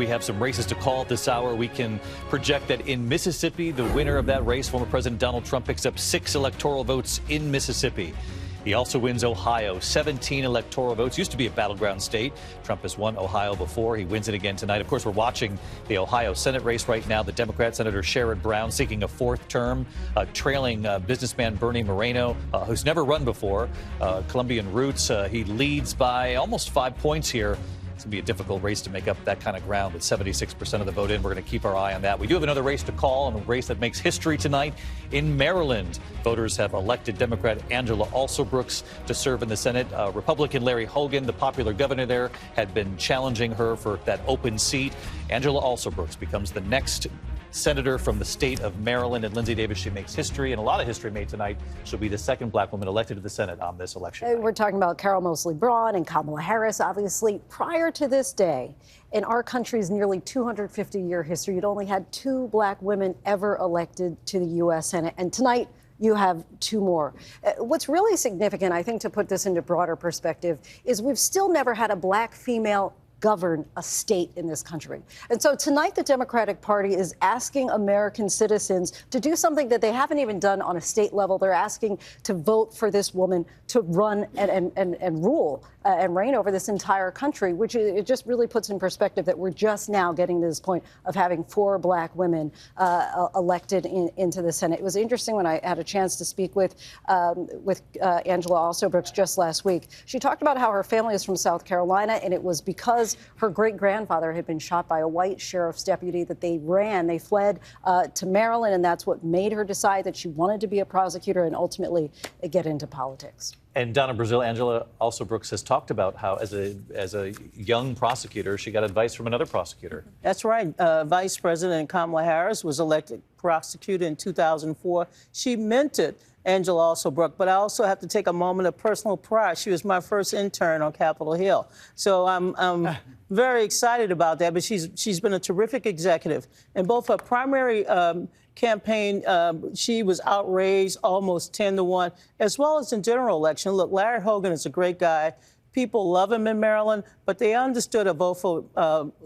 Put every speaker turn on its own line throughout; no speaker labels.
We have some races to call at this hour. We can project that in Mississippi, the winner of that race, former President Donald Trump, picks up 6 electoral votes in Mississippi. He also wins Ohio, 17 electoral votes. Used to be a battleground state. Trump has won Ohio before. He wins it again tonight. Of course, we're watching the Ohio Senate race right now. The Democrat Senator Sherrod Brown seeking a 4th term, trailing businessman Bernie Moreno, who's never run before. Colombian roots. He leads by almost 5 points here. It's going to be a difficult race to make up that kind of ground with 76% of the vote in. We're going to keep our eye on that. We do have another race to call, and a race that makes history tonight in Maryland. Voters have elected Democrat Angela Alsobrooks to serve in the Senate. Republican Larry Hogan, the popular governor there, had been challenging her for that open seat. Angela Alsobrooks becomes the next senator from the state of Maryland, and Linsey Davis, she makes history, and a lot of history made tonight. She'll be the second black woman elected to the Senate on this election night.
We're talking about Carol Moseley Braun and Kamala Harris. Obviously, prior to this day, in our country's nearly 250-year history, you'd only had 2 black women ever elected to the U.S. Senate, and tonight you have 2 more. What's really significant, I think, to put this into broader perspective, is we've still never had a black female govern a state in this country. And so tonight, the Democratic Party is asking American citizens to do something that they haven't even done on a state level. They're asking to vote for this woman to run and rule and reign over this entire country, which it just really puts in perspective that we're just now getting to this point of having 4 black women elected into the Senate. It was interesting when I had a chance to speak with Angela Alsobrooks just last week. She talked about how her family is from South Carolina, and it was because her great-grandfather had been shot by a white sheriff's deputy that they fled to Maryland, and that's what made her decide that she wanted to be a prosecutor and ultimately get into politics.
And down in Brazil, Angela Alsobrooks has talked about how, as a young prosecutor, she got advice from another prosecutor.
That's right. Vice President Kamala Harris was elected prosecutor in 2004. She mentored Angela Alsobrooks, but I also have to take a moment of personal pride. She was my first intern on Capitol Hill. So I'm very excited about that, but she's been a terrific executive. In both her primary campaign, she was outraised almost 10-1, as well as in general election. Look, Larry Hogan is a great guy. People love him in Maryland, but they understood a vote for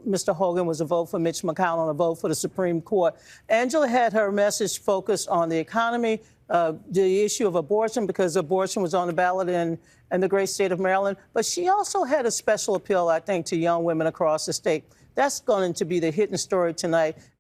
Mr. Hogan was a vote for Mitch McConnell, a vote for the Supreme Court. Angela had her message focused on the economy, the issue of abortion, because abortion was on the ballot in the great state of Maryland. But she also had a special appeal, I think, to young women across the state. That's going to be the hidden story tonight.